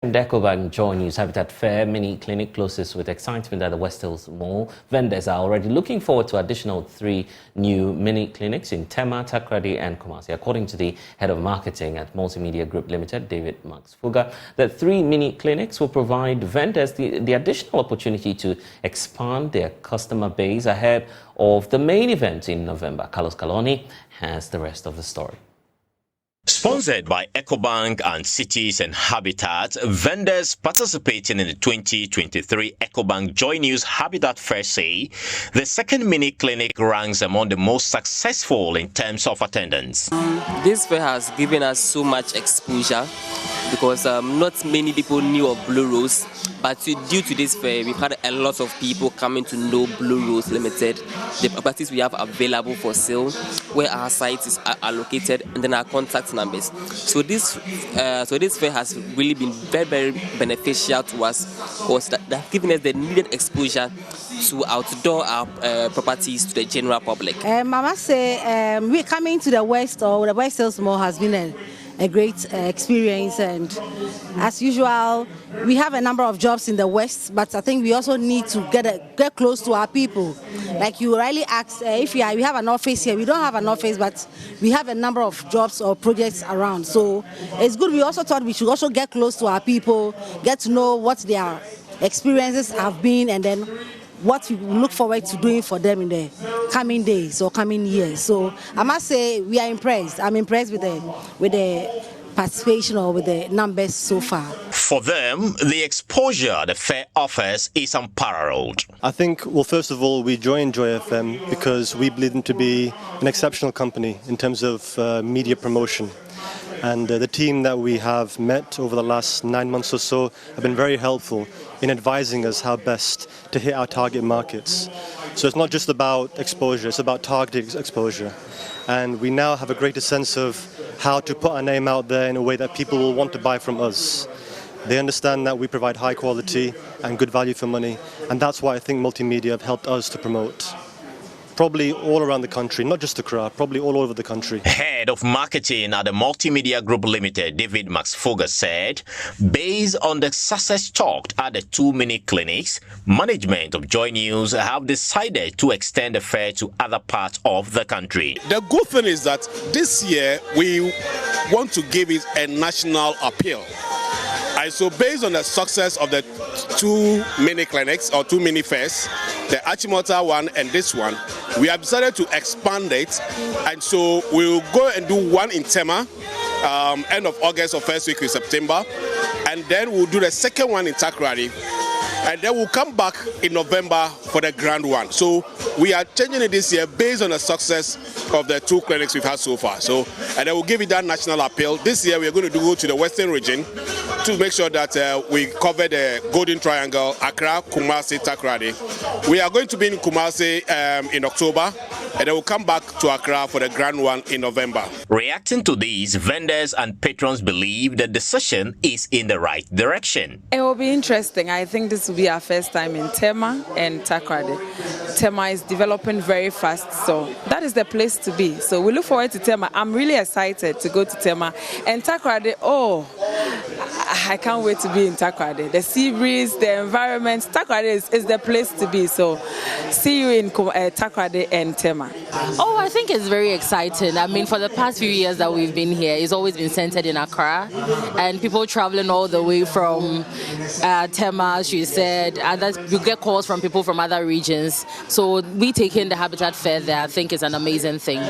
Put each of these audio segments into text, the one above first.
Ecobank-JoyNews Habitat Fair mini clinic closes with excitement at the West Hills Mall. Vendors are already looking forward to additional 3 new mini clinics in Tema, Takoradi and Kumasi. According to the head of marketing at Multimedia Group Limited, David Fuga, the 3 mini clinics will provide vendors the additional opportunity to expand their customer base ahead of the main event in November. Carlos Caloni has the rest of the story. Sponsored by Ecobank and Cities and Habitat, vendors participating in the 2023 Ecobank-JoyNews Habitat Fair say the second mini clinic ranks among the most successful in terms of attendance. This fair has given us so much exposure because not many people knew of Blue Rose, but due to this fair, we've had a lot of people coming to know Blue Rose Limited, the properties we have available for sale, where our sites are located, and then our contact numbers. So this fair has really been very, very beneficial to us because that given us the needed exposure to outdoor properties to the general public. I must say, we coming to the West or the West Hills Mall has been a great experience, and as usual, we have a number of jobs in the West, but I think we also need to get close to our people. Like you rightly asked, if we have an office here, we don't have an office, but we have a number of jobs or projects around. So it's good. We also thought we should also get close to our people, get to know what their experiences have been, and then what we look forward to doing for them in the coming days or coming years. So I must say we are impressed. I'm impressed with the participation or with the numbers so far. For them, the exposure the fair offers is unparalleled. I think, well, first of all, we joined Joy FM because we believe them to be an exceptional company in terms of media promotion. And the team that we have met over the last 9 months or so have been very helpful in advising us how best to hit our target markets. So it's not just about exposure, it's about targeted exposure. And we now have a greater sense of how to put our name out there in a way that people will want to buy from us. They understand that we provide high quality and good value for money, and that's why I think multimedia have helped us to promote. Probably all around the country, not just Accra, probably all over the country. Head of marketing at the Multimedia Group Limited, David Fuga, said, based on the success chalked at the 2 mini clinics, management of Joy News have decided to extend the fair to other parts of the country. The good thing is that this year we want to give it a national appeal. And so based on the success of the 2 mini clinics or 2 mini fairs, the Achimota one and this one, we have decided to expand it, and so we'll go and do one in Tema, end of August or first week in September, and then we'll do the second one in Takoradi, and then we'll come back in November for the grand one. So we are changing it this year based on the success of the 2 clinics we've had so far. So, and then we'll give it that national appeal. This year we are going to go to the Western region to make sure that we cover the Golden Triangle, Accra, Kumasi, Takoradi. We are going to be in Kumasi in October, and then we'll come back to Accra for the grand one in November. Reacting to these, vendors and patrons believe the decision is in the right direction. It will be interesting. I think this will be our first time in Tema and Takoradi. Tema is developing very fast, so that is the place to be. So we look forward to Tema. I'm really excited to go to Tema. And Takoradi, I can't wait to be in Takoradi. The sea breeze, the environment, Takoradi is the place to be. So see you in Takoradi and Tema. Oh, I think it's very exciting. I mean, for the past few years that we've been here, it's always been centered in Accra, and people traveling all the way from Tema, as you said, and you get calls from people from other regions. So we taking the Habitat Fair there, I think is an amazing thing.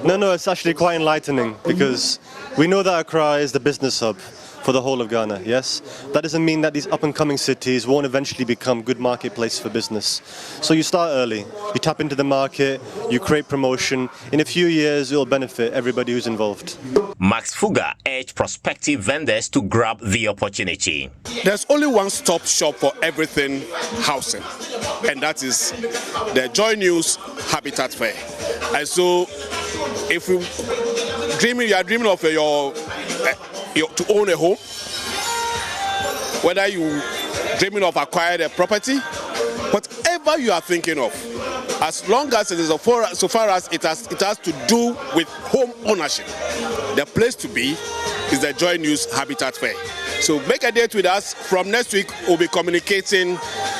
No, it's actually quite enlightening because we know that Accra is the business hub for the whole of Ghana, yes? That doesn't mean that these up-and-coming cities won't eventually become good marketplaces for business. So you start early, you tap into the market, you create promotion. In a few years, it will benefit everybody who's involved. Fuga urged prospective vendors to grab the opportunity. There's only one stop shop for everything housing, and that is the Joy News Habitat Fair. And so if you are dreaming of to own a home, whether you dreaming of acquiring a property, whatever you are thinking of, as long as it is so far as it has to do with home ownership, the place to be is the Joy News Habitat Fair. So make a date with us. From next week, we'll be communicating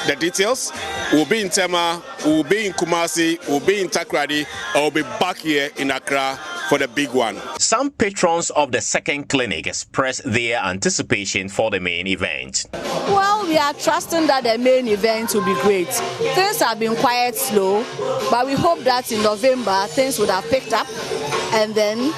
the details. We'll be in Tema, we'll be in Kumasi, we'll be in Takrady, and we'll be back here in Accra for the big one. Some patrons of the second clinic expressed their anticipation for the main event. Well, we are trusting that the main event will be great. Things have been quite slow, but we hope that in November things would have picked up, and then,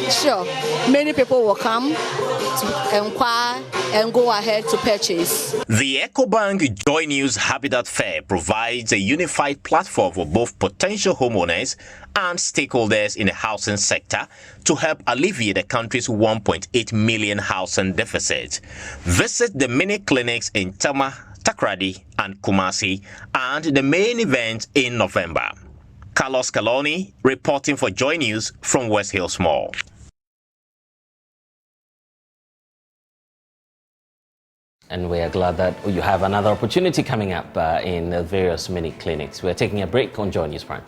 sure, many people will come to inquire and go ahead to purchase. The Ecobank-JoyNews Habitat Fair provides a unified platform for both potential homeowners and stakeholders in the housing sector to help alleviate the country's 1.8 million housing deficit. Visit the mini clinics in Tema, Takrady, and Kumasi, and the main event in November. Carlos Caloni reporting for Joy News from West Hills Mall. And we are glad that you have another opportunity coming up in the various mini clinics. We are taking a break on Joy News Prime.